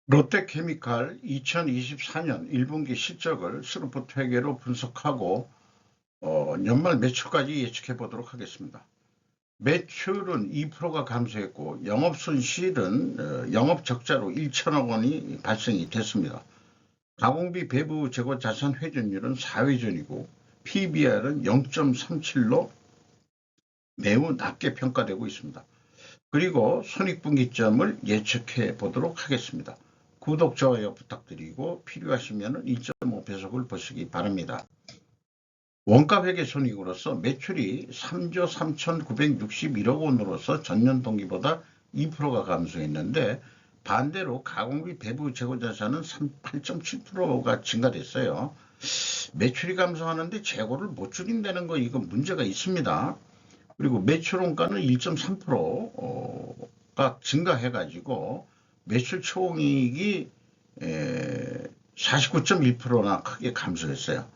롯데케미칼 2024년 1분기 실적을 스루프트 회계로 분석하고 연말 매출까지 예측해 보도록 하겠습니다. 매출은 2%가 감소했고 영업손실은 영업적자로 1천억 원이 발생이 됐습니다. 가공비 배부 재고 자산 회전율은 4회전이고 PBR은 0.37로 매우 낮게 평가되고 있습니다. 그리고 손익분기점을 예측해 보도록 하겠습니다. 구독, 좋아요 부탁드리고 필요하시면 1.5배속을 보시기 바랍니다. 원가회계 손익으로서 매출이 3조 3,961억 원으로서 전년 동기보다 2%가 감소했는데 반대로 가공비 배부 재고자산은 8.7%가 증가됐어요. 매출이 감소하는데 재고를 못 줄인다는 거 이거 문제가 있습니다. 그리고 매출 원가는 1.3%가 증가해가지고 매출 총이익이 49.1%나 크게 감소했어요.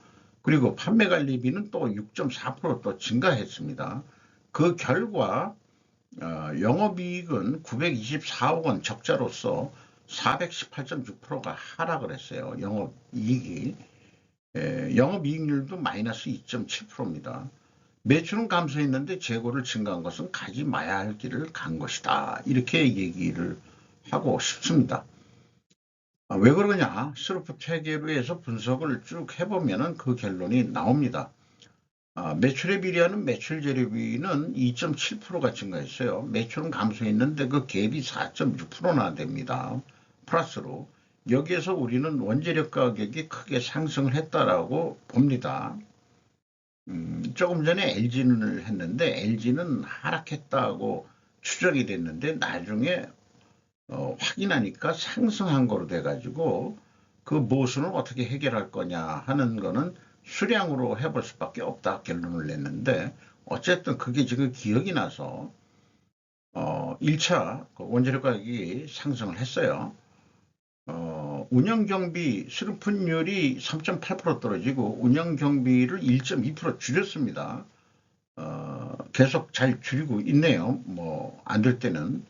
그리고 판매관리비는 또 6.4% 증가했습니다. 그 결과 영업이익은 924억 원 적자로서 418.6%가 하락을 했어요. 영업이익이. 영업이익률도 마이너스 2.7%입니다. 매출은 감소했는데 재고를 증가한 것은 가지 마야 할 길을 간 것이다. 이렇게 얘기를 하고 싶습니다. 왜 그러냐? 스루프트 회계로 해서 분석을 쭉 해보면 그 결론이 나옵니다. 매출에 비례하는 매출 재료비는 2.7%가 증가했어요. 매출은 감소했는데 그 갭이 4.6%나 됩니다. 플러스로. 여기에서 우리는 원재료 가격이 크게 상승을 했다라고 봅니다. 조금 전에 LG를 했는데 LG는 하락했다고 추정이 됐는데 나중에 확인하니까 상승한 거로 돼가지고 그 모순을 어떻게 해결할 거냐 하는 거는 수량으로 해볼 수밖에 없다 결론을 냈는데 어쨌든 그게 지금 기억이 나서 1차 원재료 가격이 상승을 했어요. 운영경비 수료분율이 3.8% 떨어지고 운영경비를 1.2% 줄였습니다. 계속 잘 줄이고 있네요. 뭐 안 될 때는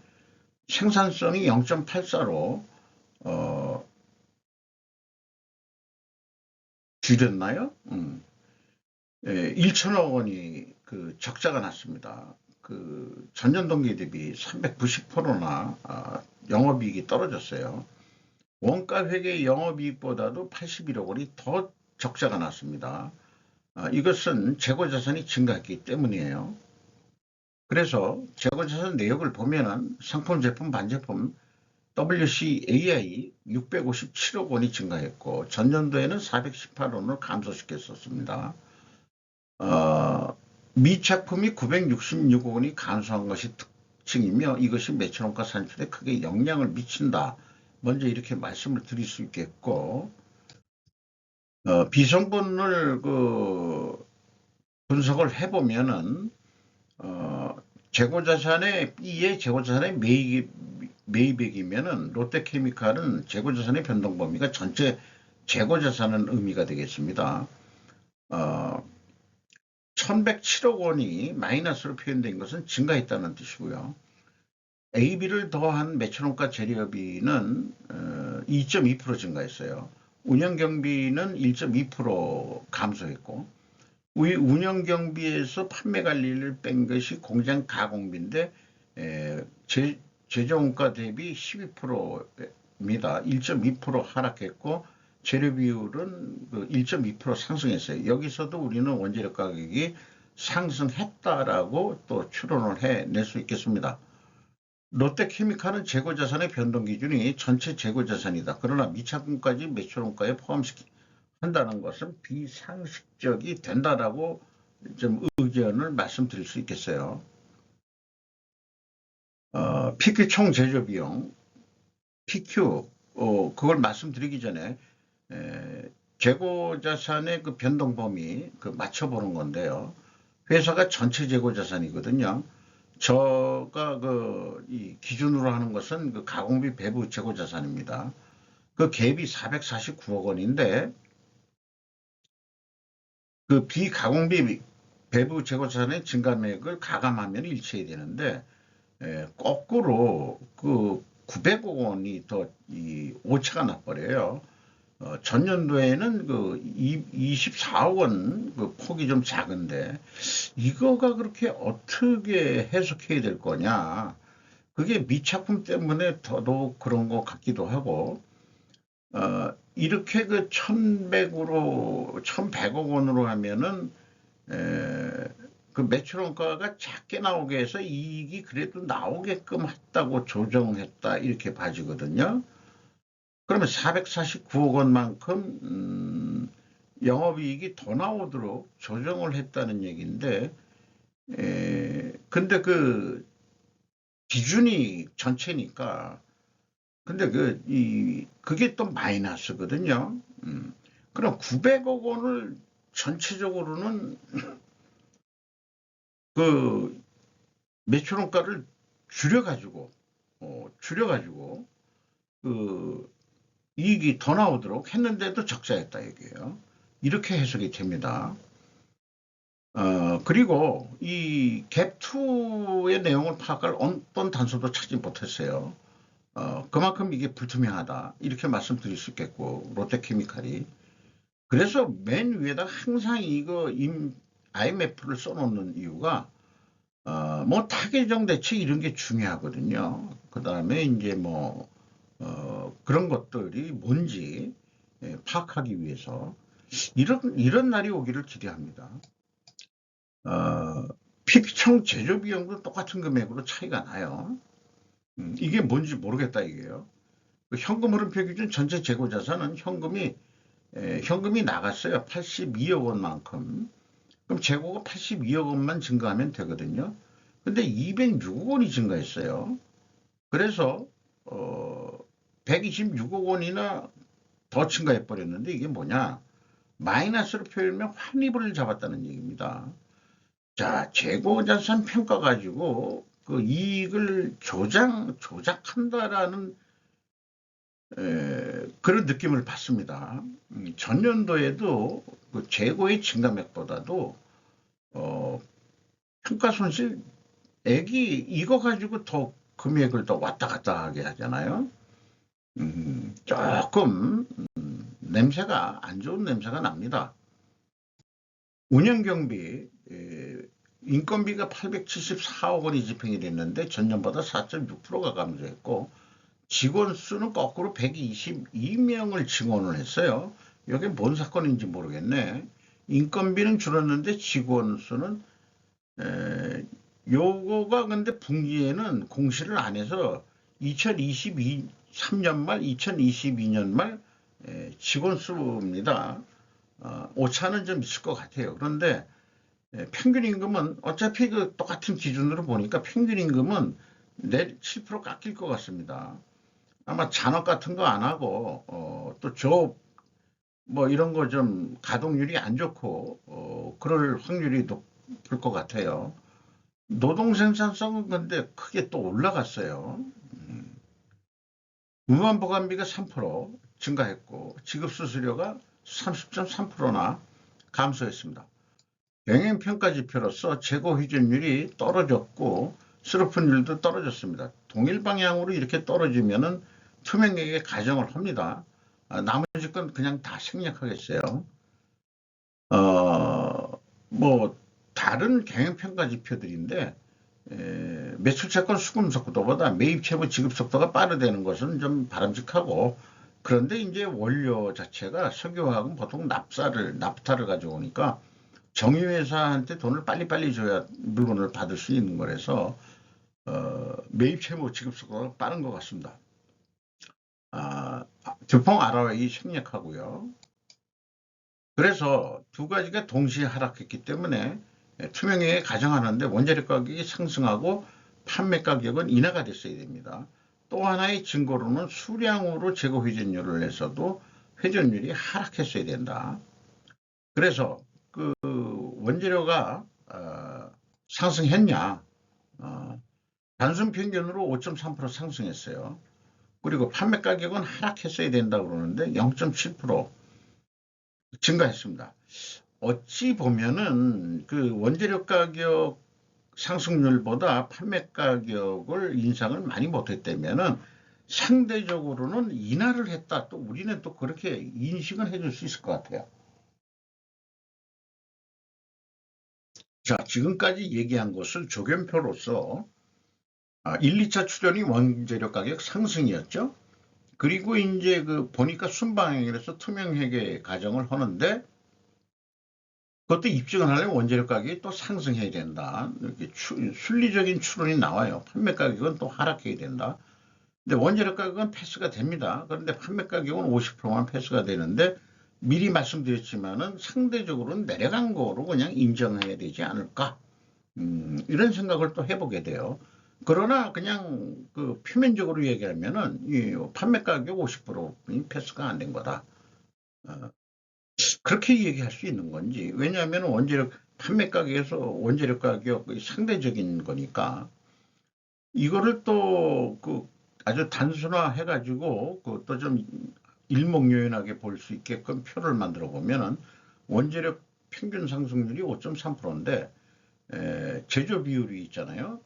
생산성이 0.84로 줄였나요? 1천억 원이 그 적자가 났습니다. 그 전년 동기 대비 390%나 영업이익이 떨어졌어요. 원가회계 영업이익보다도 81억 원이 더 적자가 났습니다. 이것은 재고자산이 증가했기 때문이에요. 그래서 재고자산 내역을 보면은 상품, 제품, 반제품 WCAI 657억 원이 증가했고 전년도에는 418원을 감소시켰었습니다. 미착품이 966억 원이 감소한 것이 특징이며 이것이 매출원가 산출에 크게 영향을 미친다. 먼저 이렇게 말씀을 드릴 수 있겠고 비성분을 분석을 해보면은 재고자산의 B의 재고자산의 매입액이면은 롯데케미칼은 재고자산의 변동 범위가 전체 재고자산은 의미가 되겠습니다. 1107억 원이 마이너스로 표현된 것은 증가했다는 뜻이고요. AB를 더한 매출원가 재료비는 2.2% 증가했어요. 운영경비는 1.2% 감소했고 운영경비에서 판매관리를 뺀 것이 공장 가공비인데 제조원가 대비 12%입니다. 1.2% 하락했고 재료 비율은 1.2% 상승했어요. 여기서도 우리는 원재료 가격이 상승했다라고 또 추론을 해낼 수 있겠습니다. 롯데케미칼은 재고자산의 변동 기준이 전체 재고자산이다. 그러나 미착금까지 매출원가에 포함한다는 것은 비상식적이 된다라고 좀 의견을 말씀드릴 수 있겠어요. PQ 총 제조 비용, PQ 그걸 말씀드리기 전에 재고자산의 그 변동 범위 맞춰보는 건데요. 회사가 전체 재고자산이거든요. 저가 이 기준으로 하는 것은 그 가공비 배부 재고자산입니다. 그 갭이 449억 원인데 그 비가공비 배부 재고자산의 증감액을 가감하면 일치해야 되는데 거꾸로 그 900억 원이 더 오차가 나버려요. 전년도에는 그 24억 원 그 폭이 좀 작은데 이거가 그렇게 어떻게 해석해야 될 거냐. 그게 미착품 때문에 더더욱 그런 것 같기도 하고, 이렇게 그 1100억 원으로 하면은, 그 매출원가가 작게 나오게 해서 이익이 그래도 나오게끔 했다고 조정했다. 이렇게 봐지거든요. 그러면 449억 원만큼, 영업이익이 더 나오도록 조정을 했다는 얘기인데, 근데 그 기준이 전체니까, 근데 그게 또 마이너스거든요. 그럼 900억 원을 전체적으로는 그 매출원가를 줄여가지고, 그 이익이 더 나오도록 했는데도 적자였다 얘기예요. 이렇게 해석이 됩니다. 그리고 이 갭2의 내용을 파악할 어떤 단서도 찾지 못했어요. 그만큼 이게 불투명하다. 이렇게 말씀드릴 수 있겠고, 롯데케미칼이. 그래서 맨 위에다가 항상 이거 IMF를 써놓는 이유가, 뭐 타개정 대책 이런 게 중요하거든요. 그 다음에 이제 뭐, 그런 것들이 뭔지 파악하기 위해서 이런 날이 오기를 기대합니다. PP청 제조 비용도 똑같은 금액으로 차이가 나요. 이게 뭔지 모르겠다 이게요. 그 현금 흐름표 기준 전체 재고 자산은 현금이 나갔어요. 82억 원만큼. 그럼 재고가 82억 원만 증가하면 되거든요. 근데 206억 원이 증가했어요. 그래서 126억 원이나 더 증가해 버렸는데 이게 뭐냐? 마이너스로 표현하면 환입을 잡았다는 얘기입니다. 자, 재고자산 평가 가지고 그 이익을 조작한다라는 그런 느낌을 받습니다. 전년도에도 그 재고의 증가액보다도 평가 손실액이 이거 가지고 더 금액을 더 왔다 갔다 하게 하잖아요. 조금 냄새가 안 좋은 냄새가 납니다. 운영경비 인건비가 874억 원이 집행이 됐는데 전년보다 4.6%가 감소했고 직원 수는 거꾸로 122명을 증원을 했어요. 이게 뭔 사건인지 모르겠네. 인건비는 줄었는데 직원 수는 요거가 근데 분기에는 공시를 안 해서 2023년 말 2022년 말 직원 수입니다. 오차는 좀 있을 것 같아요. 그런데 평균 임금은 어차피 그 똑같은 기준으로 보니까 평균 임금은 내일 7% 깎일 것 같습니다. 아마 잔업 같은 거 안 하고 또 조업 뭐 이런 거 좀 가동률이 안 좋고 그럴 확률이 높을 것 같아요. 노동 생산성은 근데 크게 또 올라갔어요. 무한보관비가 3% 증가했고 지급수수료가 30.3%나 감소했습니다. 영향평가지표로서 재고 회전율이 떨어졌고 스루픈율도 떨어졌습니다. 동일 방향으로 이렇게 떨어지면은 투명하게 가정을 합니다. 나머지 건 그냥 다 생략하겠어요. 뭐 다른 경영평가 지표들인데 매출 채권 수급 속도보다 매입 채무 지급 속도가 빠르다는 것은 좀 바람직하고 그런데 이제 원료 자체가 석유화학은 보통 납타를 가져오니까 정유회사한테 돈을 빨리빨리 줘야 물건을 받을 수 있는 거라서 매입 채무 지급 속도가 빠른 것 같습니다. 두펑 ROI 생략하고요. 그래서 두 가지가 동시에 하락했기 때문에 투명하게 가정하는데 원자력 가격이 상승하고 판매 가격은 인하가 됐어야 됩니다. 또 하나의 증거로는 수량으로 재고 회전율을 내서도 회전율이 하락했어야 된다. 그래서 그 원재료가 상승했냐? 단순 평균으로 5.3% 상승했어요. 그리고 판매 가격은 하락했어야 된다고 그러는데 0.7% 증가했습니다. 어찌 보면은 그 원재료 가격 상승률보다 판매 가격을 인상을 많이 못했다면은 상대적으로는 인하를 했다. 또 우리는 또 그렇게 인식은 해줄 수 있을 것 같아요. 자, 지금까지 얘기한 것을 조견표로서 1, 2차 출연이 원재료 가격 상승이었죠. 그리고 이제 보니까 순방향이라서 투명회계 가정을 하는데 그것도 입증을 하려면 원재료 가격이 또 상승해야 된다. 이렇게 순리적인 추론이 나와요. 판매 가격은 또 하락해야 된다. 근데 원재료 가격은 패스가 됩니다. 그런데 판매 가격은 50%만 패스가 되는데 미리 말씀드렸지만은 상대적으로는 내려간 거로 그냥 인정해야 되지 않을까. 이런 생각을 또 해보게 돼요. 그러나 그냥 표면적으로 얘기하면은 이 판매 가격 50% 패스가 안 된 거다. 그렇게 얘기할 수 있는 건지. 왜냐하면 원재료 판매 가격에서 원재료 가격의 상대적인 거니까 이거를 또 아주 단순화해 가지고 또 좀 일목요연하게 볼 수 있게끔 표를 만들어 보면은 원재료 평균 상승률이 5.3%인데 제조 비율이 있잖아요.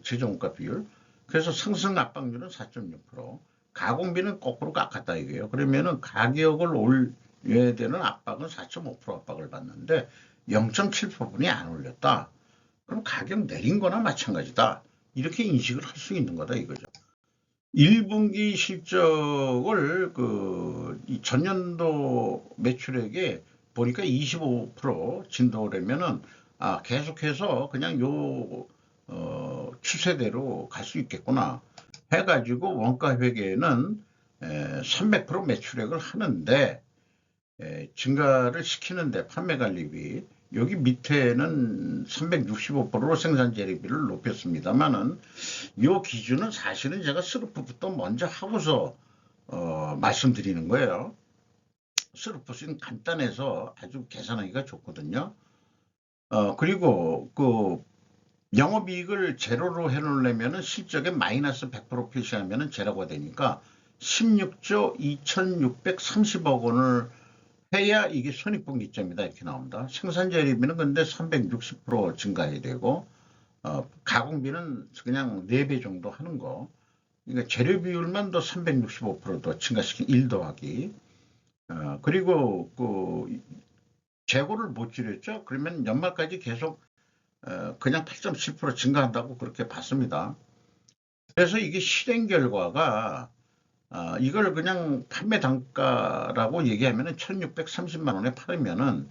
제조원가 비율. 그래서 상승 압박률은 4.6%. 가공비는 거꾸로 깎았다 이거예요. 그러면은 가격을 올려야 되는 압박은 4.5% 압박을 받는데 0.7%분이 안 올렸다. 그럼 가격 내린 거나 마찬가지다. 이렇게 인식을 할 수 있는 거다 이거죠. 1분기 실적을 이 전년도 매출액에 보니까 25% 진도라면은 계속해서 그냥 추세대로 갈 수 있겠구나 해가지고 원가 회계는 300% 매출액을 하는데 증가를 시키는데 판매관리비 여기 밑에는 365%로 생산재료비를 높였습니다만은 이 기준은 사실은 제가 스루프부터 먼저 하고서 말씀드리는 거예요. 스루프는 간단해서 아주 계산하기가 좋거든요. 그리고 영업이익을 제로로 해놓으려면 실적에 마이너스 100% 표시하면 제로가 되니까 16조 2630억 원을 해야 이게 손익분기점이다 이렇게 나옵니다. 생산재료비는 근데 360% 증가해야 되고 가공비는 그냥 4배 정도 하는 거. 그러니까 재료 비율만 더 365%더 증가시킨 1 더하기. 그리고 재고를 못 줄였죠. 그러면 연말까지 계속 그냥 8.7% 증가한다고 그렇게 봤습니다. 그래서 이게 실행 결과가 이걸 그냥 판매 단가라고 얘기하면은 1630만 원에 팔으면은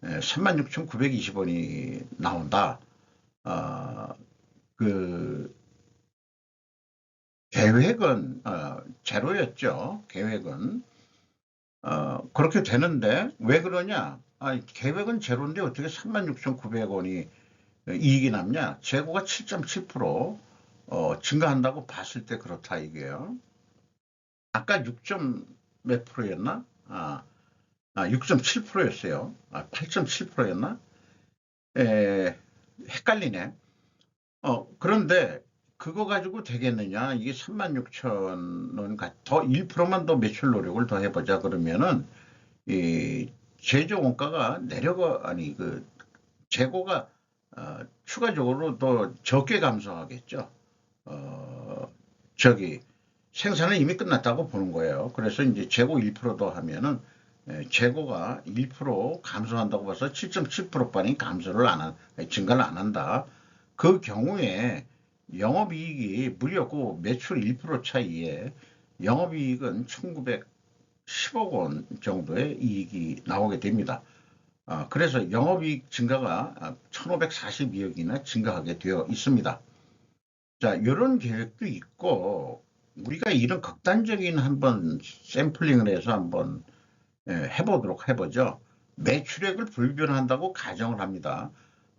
36,920원이 나온다. 그 계획은 제로였죠. 계획은 그렇게 되는데 왜 그러냐? 계획은 제로인데 어떻게 36,900원이 이익이 남냐? 재고가 7.7% 증가한다고 봤을 때 그렇다 이게요. 아까 6점 몇 프로였나? 6.7%였어요. 8.7%였나? 헷갈리네. 그런데 그거 가지고 되겠느냐? 이게 36,000원 더 1%만 더 매출 노력을 더 해보자 그러면은 이 제조 원가가 재고가 추가적으로 더 적게 감소하겠죠. 저기 생산은 이미 끝났다고 보는 거예요. 그래서 이제 재고 1%더 하면은 재고가 1% 감소한다고 봐서 7.7%만이 증가를 안 한다. 그 경우에 영업이익이 무려 매출 1% 차이에 영업이익은 1910억 원 정도의 이익이 나오게 됩니다. 그래서 영업이익 증가가 1542억이나 증가하게 되어 있습니다. 자, 이런 계획도 있고 우리가 이런 극단적인 한번 샘플링을 해서 한번 해보죠. 매출액을 불변한다고 가정을 합니다.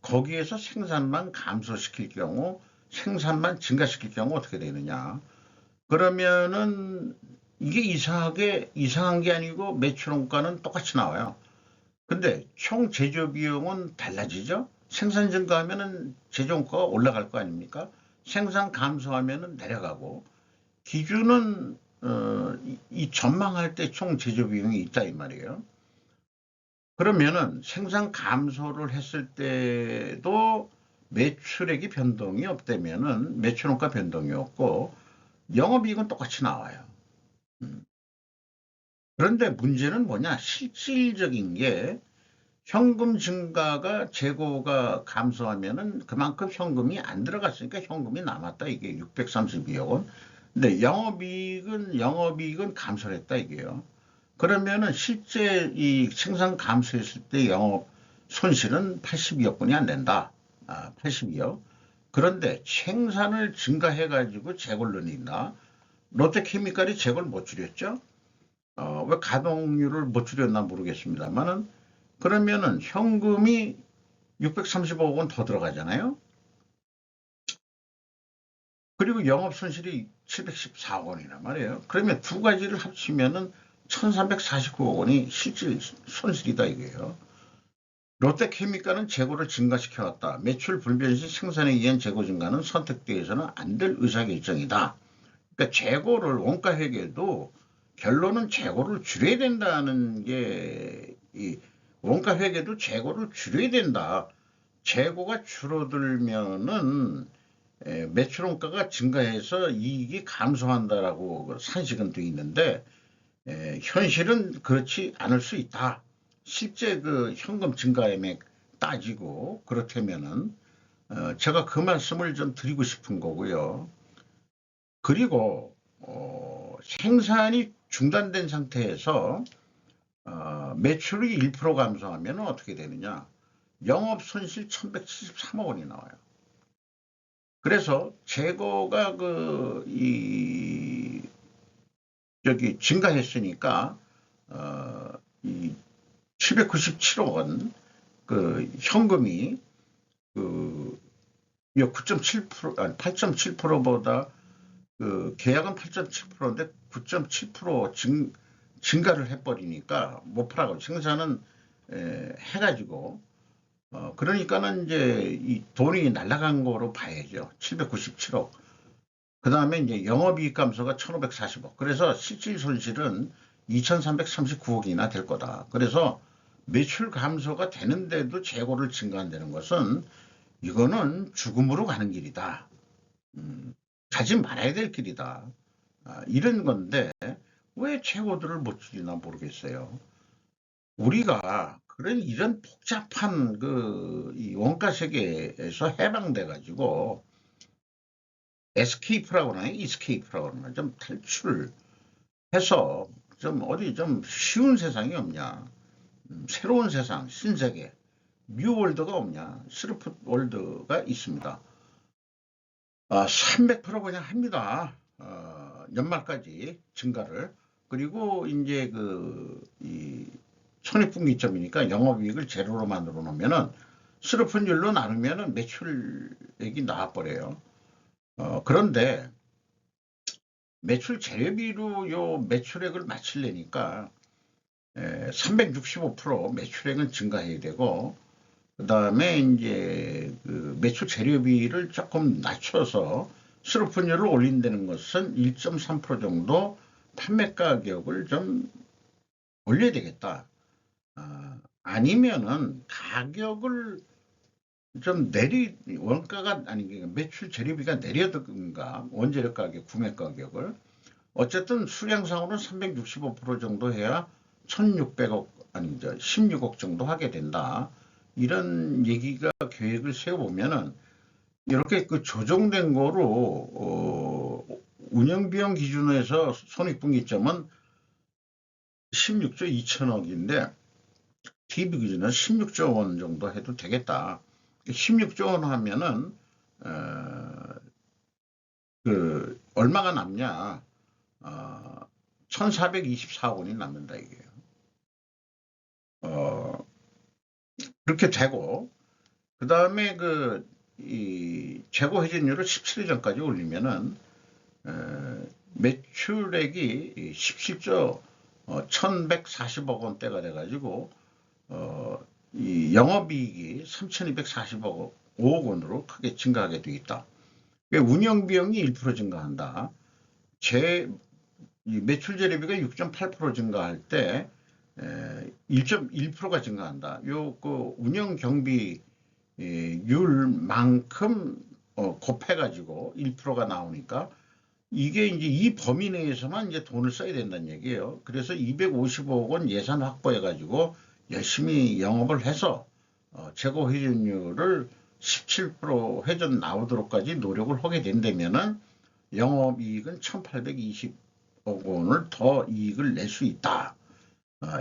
거기에서 생산만 감소시킬 경우 생산만 증가시킬 경우 어떻게 되느냐. 그러면은 이게 이상한 게 아니고 매출 원가는 똑같이 나와요. 근데 총 제조 비용은 달라지죠. 생산 증가하면은 제조 원가가 올라갈 거 아닙니까? 생산 감소하면은 내려가고 기준은 이 전망할 때 총 제조 비용이 있다 이 말이에요. 그러면은 생산 감소를 했을 때도 매출액이 변동이 없다면은 매출 원가 변동이 없고 영업이익은 똑같이 나와요. 그런데 문제는 뭐냐? 실질적인 게 현금 증가가 재고가 감소하면은 그만큼 현금이 안 들어갔으니까 현금이 남았다. 이게 632억 원. 근데 영업이익은 감소를 했다 이게요. 그러면은 실제 이 생산 감소했을 때 영업 손실은 82억 원이 안 된다. 82억. 그런데 생산을 증가해 가지고 재고를 늘린다. 롯데케미칼이 재고를 못 줄였죠? 왜 가동률을 못 줄였나 모르겠습니다만은 그러면은 현금이 630억 원 더 들어가잖아요. 그리고 영업 손실이 714억 원이란 말이에요. 그러면 두 가지를 합치면은 1349억 원이 실질 손실이다 이거예요. 롯데케미칼은 재고를 증가시켜왔다. 매출 불변 시 생산에 의한 재고 증가는 선택되어서는 안 될 의사결정이다. 그러니까 재고를 원가 회계도 결론은 재고를 줄여야 된다는 게 이 원가 회계도 재고를 줄여야 된다. 재고가 줄어들면은 매출 원가가 증가해서 이익이 감소한다라고 산식은 되어 있는데 현실은 그렇지 않을 수 있다. 실제 그 현금 증가액 따지고 그렇다면은 제가 그 말씀을 좀 드리고 싶은 거고요. 그리고 생산이 중단된 상태에서 매출이 1% 감소하면 어떻게 되느냐? 영업 손실 1173억 원이 나와요. 그래서 재고가 저기 증가했으니까 이 797억 원 현금이 그 9.7% 아니 8.7%보다 계약은 8.7%인데 9.7% 증가를 해버리니까 못 팔아고 생산은 해가지고 그러니까는 이제 이 돈이 날아간 거로 봐야죠. 797억. 그 다음에 이제 영업이익 감소가 1540억. 그래서 실질 손실은 2339억이나 될 거다. 그래서 매출 감소가 되는데도 재고를 증가한다는 것은 이거는 죽음으로 가는 길이다. 가지 말아야 될 길이다. 이런 건데 왜 재고들을 못 줄이나 모르겠어요. 우리가 이런 복잡한 이 원가 세계에서 해방돼 가지고 에스케이프라고 하나요? 이스케이프라고 하나 좀 탈출해서 좀 어디 좀 쉬운 세상이 없냐? 새로운 세상, 신세계, 뉴월드가 없냐? 스루프 월드가 있습니다. 300% 그냥 합니다. 연말까지 증가를. 그리고 이제 이 손익분기점이니까 영업이익을 제로로 만들어 놓으면은 스루프율로 나누면은 매출액이 나와버려요. 그런데 매출 재료비로 요 매출액을 맞추려니까 365% 매출액은 증가해야 되고 그 다음에 이제 매출 재료비를 조금 낮춰서 스루프율을 올린다는 것은 1.3% 정도 판매 가격을 좀 올려야 되겠다. 아니면은 가격을 좀 원가가 아니 매출 재료비가 내려든가 원재료 가격, 구매 가격을 어쨌든 수량상으로는 365% 정도 해야 1,600억 아니 16억 정도 하게 된다. 이런 얘기가 계획을 세워보면은 이렇게 조정된 거로 운영비용 기준에서 손익분기점은 16조 2천억인데 TV 기준은 16조 원 정도 해도 되겠다. 16조 원 하면은 얼마가 남냐? 1,424억 원이 남는다 이게요. 그렇게 되고 그 다음에 이 재고 회전율을 17일 전까지 올리면은 매출액이 17조 1,140억 원대가 돼가지고 이 영업이익이 3,240억 5억 원으로 크게 증가하게 되어 있다. 운영비용이 1% 증가한다. 매출 재료비가 6.8% 증가할 때 1.1%가 증가한다. 운영 경비율만큼 곱해가지고 1%가 나오니까 이게 이제 이 범위 내에서만 이제 돈을 써야 된다는 얘기예요. 그래서 255억 원 예산 확보해가지고 열심히 영업을 해서 재고 회전율을 17% 회전 나오도록까지 노력을 하게 된다면은 영업이익은 1,820억 원을 더 이익을 낼 수 있다.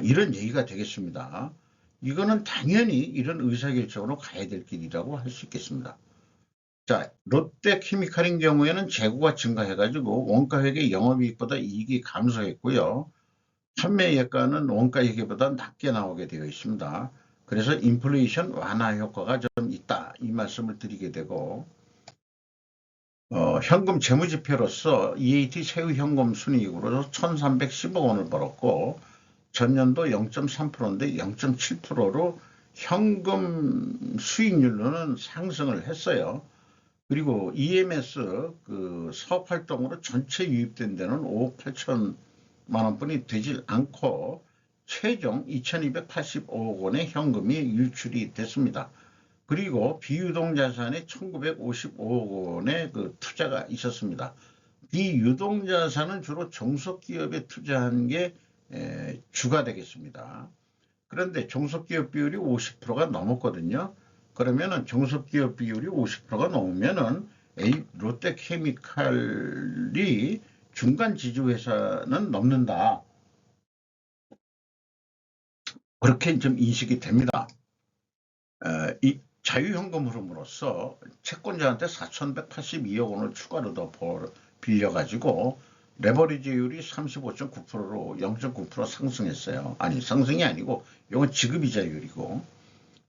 이런 얘기가 되겠습니다. 이거는 당연히 이런 의사결정으로 가야 될 길이라고 할 수 있겠습니다. 자, 롯데케미칼인 경우에는 재고가 증가해가지고 원가회계 영업이익보다 이익이 감소했고요. 판매예가는 원가회계보다 낮게 나오게 되어 있습니다. 그래서 인플레이션 완화 효과가 좀 있다, 이 말씀을 드리게 되고, 현금 재무지표로서 EAT 세후 현금 순이익으로 1,310억 원을 벌었고, 전년도 0.3%인데 0.7%로 현금 수익률로는 상승을 했어요. 그리고 EMS 그 사업 활동으로 전체 유입된 데는 5억 8천만 원뿐이 되질 않고 최종 2,285억 원의 현금이 유출이 됐습니다. 그리고 비유동자산에 1,955억 원의 그 투자가 있었습니다. 비유동자산은 주로 종속기업에 투자한 게 주가 되겠습니다. 그런데 종속기업 비율이 50%가 넘었거든요. 그러면은 종속기업 비율이 50%가 넘으면은 롯데케미칼이 중간 지주회사는 넘는다. 그렇게 좀 인식이 됩니다. 이 자유현금 흐름으로써 채권자한테 4,182억 원을 추가로 더 빌려가지고 레버리지율이 35.9%로 0.9% 상승했어요. 아니, 상승이 아니고 이건 지급이자율이고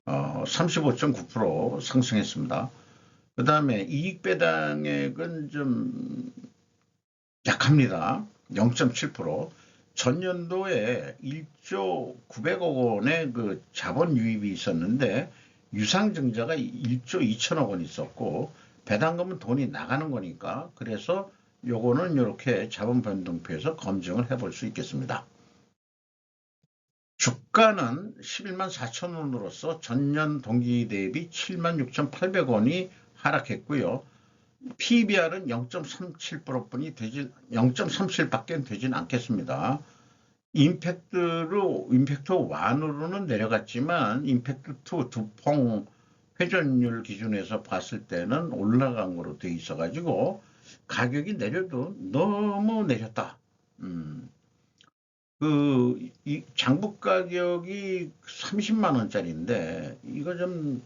35.9% 상승했습니다. 그 다음에 이익배당액은 좀 약합니다. 0.7%. 전년도에 1조 900억 원의 그 자본 유입이 있었는데 유상증자가 1조 2천억 원 있었고 배당금은 돈이 나가는 거니까 그래서 요거는 이렇게 자본 변동표에서 검증을 해볼 수 있겠습니다. 주가는 11만 4천 원으로서 전년 동기 대비 7만 6,800원이 하락했고요. PBR은 0.37%뿐이 되진 0.37밖에 되진 않겠습니다. 임팩트 1으로는 내려갔지만 임팩트 2 두퐁 회전율 기준에서 봤을 때는 올라간 거로 돼 있어가지고 가격이 내려도 너무 내렸다. 이 장부 가격이 30만 원짜리인데 이거 좀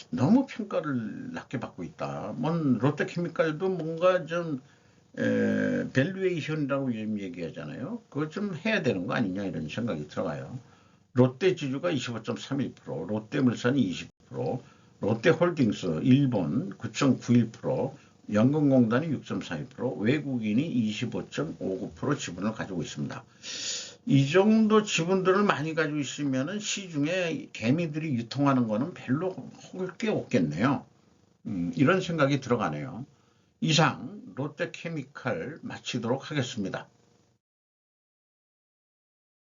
너무 평가를 낮게 받고 있다. 롯데케미칼도 뭔가 좀 밸류에이션이라고 요즘 얘기하잖아요. 그거 좀 해야 되는 거 아니냐 이런 생각이 들어가요. 롯데지주가 25.31%, 롯데물산이 20%, 롯데홀딩스 일본 9.91%, 연금공단이 6.42%, 외국인이 25.59% 지분을 가지고 있습니다. 이 정도 지분들을 많이 가지고 있으면 시중에 개미들이 유통하는 거는 별로 먹을 게 없겠네요. 이런 생각이 들어가네요. 이상 롯데케미칼 마치도록 하겠습니다.